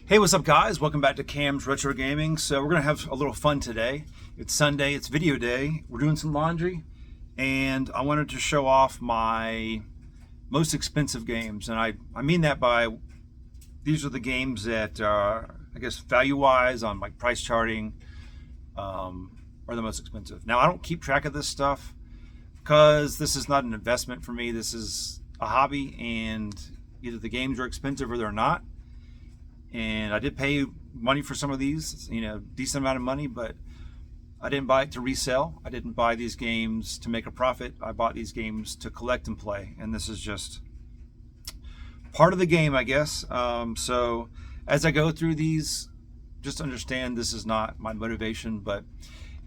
Hey, what's up, guys? Welcome back to Cam's Retro Gaming. So we're gonna have a little fun today. It's Sunday, it's video day. We're doing some laundry, and I wanted to show off my most expensive games. And I mean that by, these are the games that I guess value-wise on like price charting are the most expensive. Now, I don't keep track of this stuff because this is not an investment for me. This is a hobby, and either the games are expensive or they're not. And I did pay money for some of these, decent amount of money, but I didn't buy it to resell. I didn't buy these games to make a profit. I bought these games to collect and play, and this is just part of the game, I guess. So as I go through these, just understand this is not my motivation, but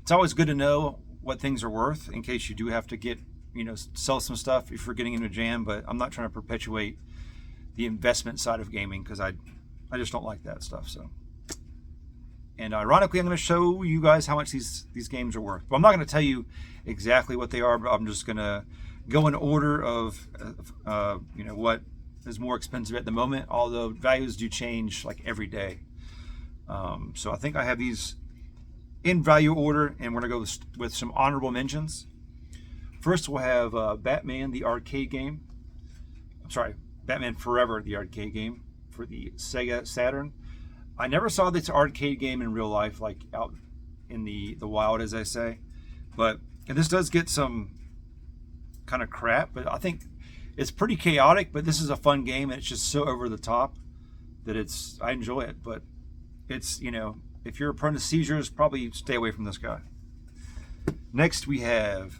it's always good to know what things are worth in case you do have to sell some stuff if you're getting into a jam. But I'm not trying to perpetuate the investment side of gaming because I just don't like that stuff. So, and ironically, I'm going to show you guys how much these games are worth. But I'm not going to tell you exactly what they are, but I'm just going to go in order of what is more expensive at the moment, although values do change like every day. So I think I have these in value order, and we're going to go with some honorable mentions. First, we'll have Batman, the arcade game. I'm sorry, Batman Forever, the arcade game for the Sega Saturn. I never saw this arcade game in real life, like out in the wild, as I say. And this does get some kind of crap, but I think it's pretty chaotic. But this is a fun game, and it's just so over the top that I enjoy it. But it's, if you're a prone to seizures, probably stay away from this guy. Next, we have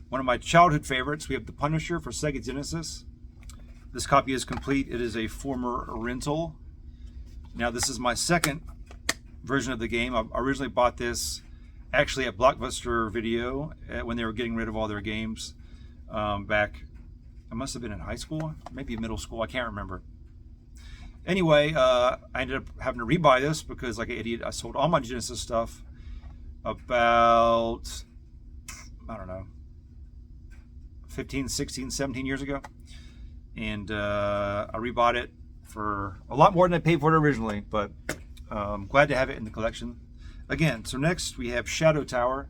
one of my childhood favorites. We have The Punisher for Sega Genesis. This copy is complete. It is a former rental. Now, this is my second version of the game. I originally bought this actually at Blockbuster Video when they were getting rid of all their games back. I must have been in high school, maybe middle school. I can't remember. Anyway, I ended up having to rebuy this because, like an idiot, I sold all my Genesis stuff about, I don't know, 15, 16, 17 years ago. And I rebought it for a lot more than I paid for it originally, but I'm glad to have it in the collection again. So next we have Shadow Tower.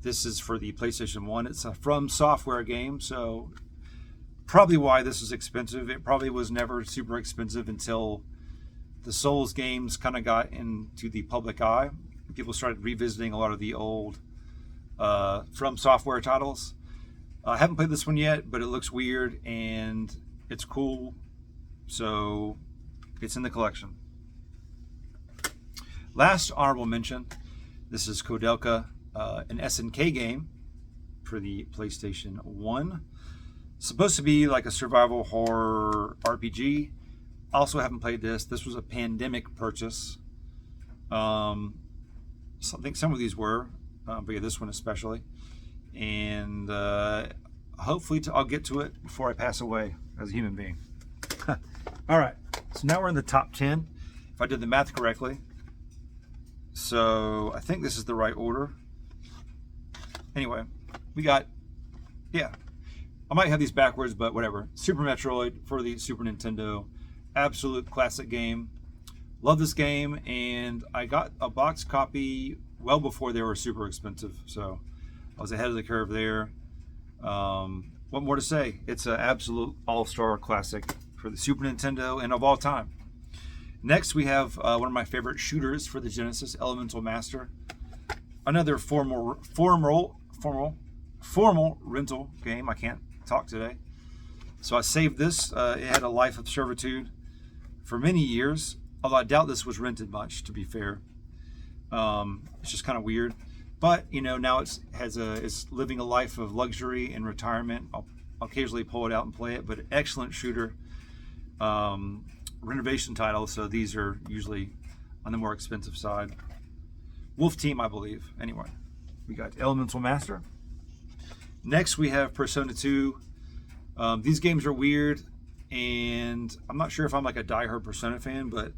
This is for the PlayStation 1. It's a From Software game, so probably why this is expensive. It probably was never super expensive until the Souls games kind of got into the public eye. People started revisiting a lot of the old From Software titles. I haven't played this one yet, but it looks weird and it's cool, so it's in the collection. Last honorable mention, this is Koudelka, an SNK game for the PlayStation 1. Supposed to be like a survival horror RPG. Also haven't played this. This was a pandemic purchase. I think some of these were, but yeah, this one especially. And hopefully I'll get to it before I pass away as a human being. All right, so now we're in the top 10, if I did the math correctly. So I think this is the right order. Anyway, we got, I might have these backwards, but whatever. Super Metroid for the Super Nintendo. Absolute classic game. Love this game, and I got a box copy well before they were super expensive, so I was ahead of the curve there. What more to say? It's an absolute all-star classic for the Super Nintendo and of all time. Next, we have one of my favorite shooters for the Genesis, Elemental Master. Another formal rental game. I can't talk today. So I saved this. It had a life of servitude for many years, although I doubt this was rented much, to be fair. It's just kind of weird. But now it's living a life of luxury and retirement. I'll occasionally pull it out and play it, but excellent shooter, renovation title. So these are usually on the more expensive side. Wolf Team, I believe. Anyway, we got Elemental Master. Next, we have Persona 2. These games are weird, and I'm not sure if I'm like a diehard Persona fan, but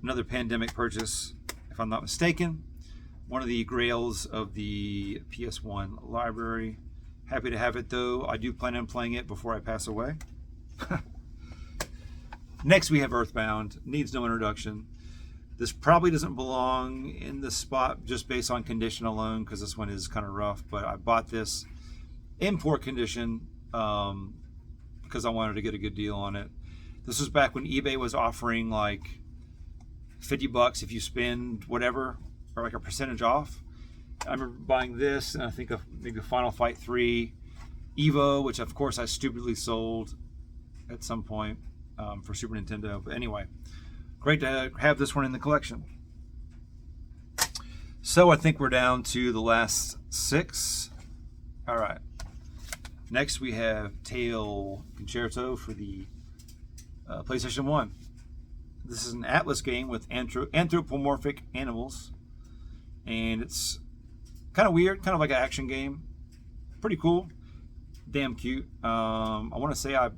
another pandemic purchase, if I'm not mistaken. One of the grails of the PS1 library. Happy to have it, though. I do plan on playing it before I pass away. Next, we have Earthbound. Needs no introduction. This probably doesn't belong in this spot just based on condition alone, because this one is kind of rough, but I bought this in poor condition because I wanted to get a good deal on it. This was back when eBay was offering like $50 if you spend whatever, or like a percentage off. I remember buying this, and I think of maybe Final Fight 3 Evo, which of course I stupidly sold at some point for Super Nintendo. But anyway, great to have this one in the collection. So I think we're down to the last 6. All right. Next we have Tail Concerto for the PlayStation 1. This is an Atlas game with anthropomorphic animals, and it's kind of weird, kind of like an action game. Pretty cool, damn cute. I want to say I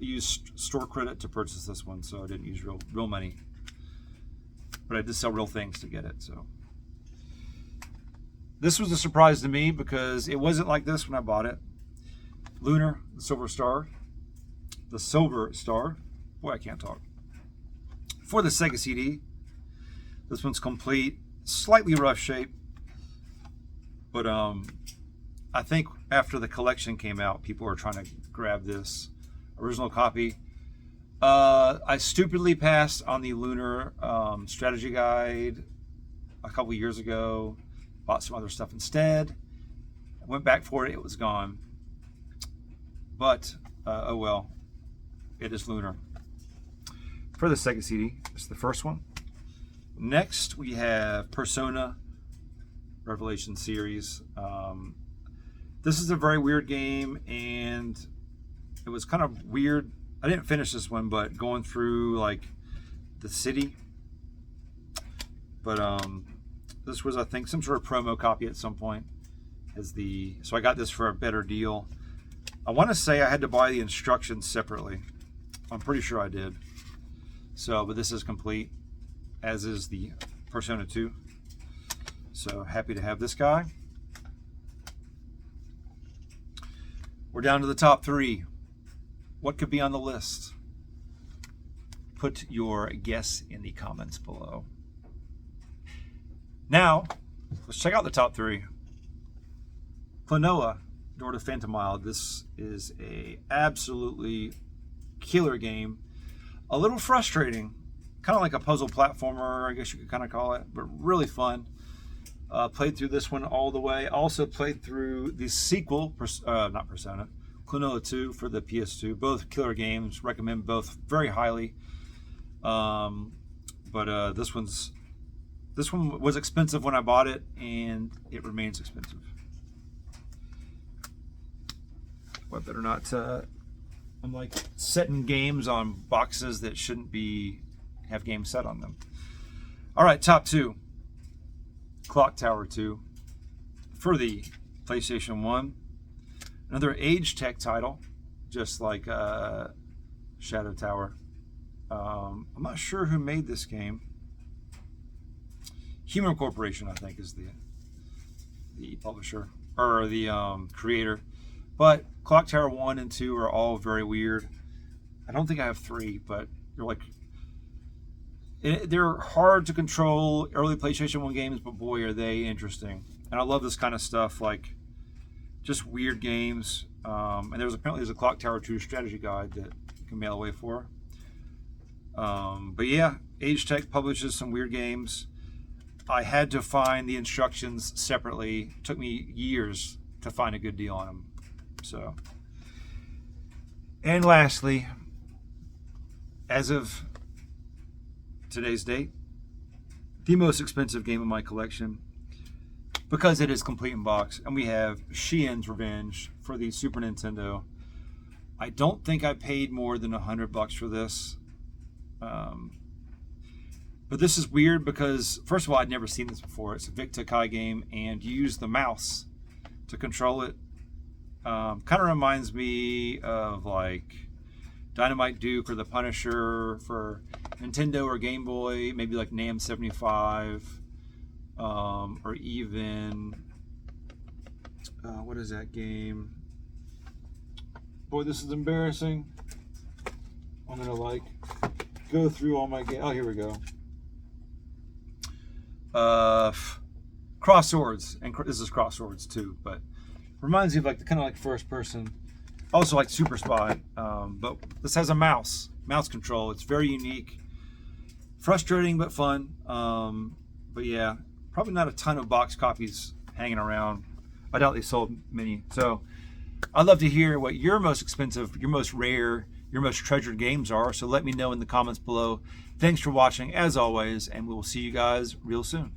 used store credit to purchase this one, so I didn't use real money, but I did sell real things to get it. So this was a surprise to me because it wasn't like this when I bought it. Lunar, the Silver Star. Boy, I can't talk. For the Sega CD. This one's complete, slightly rough shape, but I think after the collection came out, people were trying to grab this original copy. I stupidly passed on the Lunar strategy guide a couple years ago. Bought some other stuff instead. Went back for it. It was gone. But oh well. It is Lunar. For the Sega CD, it's the first one. Next, we have Persona Revelation series. This is a very weird game, and it was kind of weird. I didn't finish this one, but going through like the city. But this was, I think, some sort of promo copy at some point. So I got this for a better deal. I want to say I had to buy the instructions separately. I'm pretty sure I did. So, but this is complete, as is the Persona 2. So happy to have this guy. We're down to the top 3. What could be on the list? Put your guess in the comments below. Now, let's check out the top 3. Klonoa, Door to Phantomile. This is a absolutely killer game. A little frustrating, kind of like a puzzle platformer, I guess you could kind of call it, but really fun. Played through this one all the way. Also played through the sequel, not Persona, Klonoa 2 for the PS2. Both killer games. Recommend both very highly. But this one was expensive when I bought it, and it remains expensive. Well, I better not. I'm like setting games on boxes that shouldn't have games set on them. All right, top 2. Clock Tower 2 for the PlayStation 1. Another Agetec title, just like Shadow Tower. I'm not sure who made this game. Human Corporation, I think, is the publisher or the creator. But Clock Tower 1 and 2 are all very weird. I don't think I have 3, but they're hard to control early PlayStation 1 games, but boy, are they interesting. And I love this kind of stuff, like just weird games. And apparently there's a Clock Tower 2 strategy guide that you can mail away for. But yeah, Agetec publishes some weird games. I had to find the instructions separately. It took me years to find a good deal on them. So, and lastly, as of today's date, the most expensive game in my collection, because it is complete in box, and we have Shien's Revenge for the Super Nintendo. I don't think I paid more than $100 for this. But this is weird because, first of all, I'd never seen this before. It's a Vic Tokai game, and you use the mouse to control it. Kind of reminds me of like Dynamite Duke or The Punisher for Nintendo or Game Boy, maybe like NAM 75, or even what is that game? Boy, this is embarrassing. I'm gonna like go through all my games. Oh, here we go. Cross Swords, and this is Cross Swords too, but reminds me of like the kind of like first person. Also like Super Spy, but this has a mouse control. It's very unique, frustrating but fun. But yeah, probably not a ton of box copies hanging around. I doubt they sold many. So I'd love to hear what your most expensive, your most rare, your most treasured games are. So let me know in the comments below. Thanks for watching as always, and we will see you guys real soon.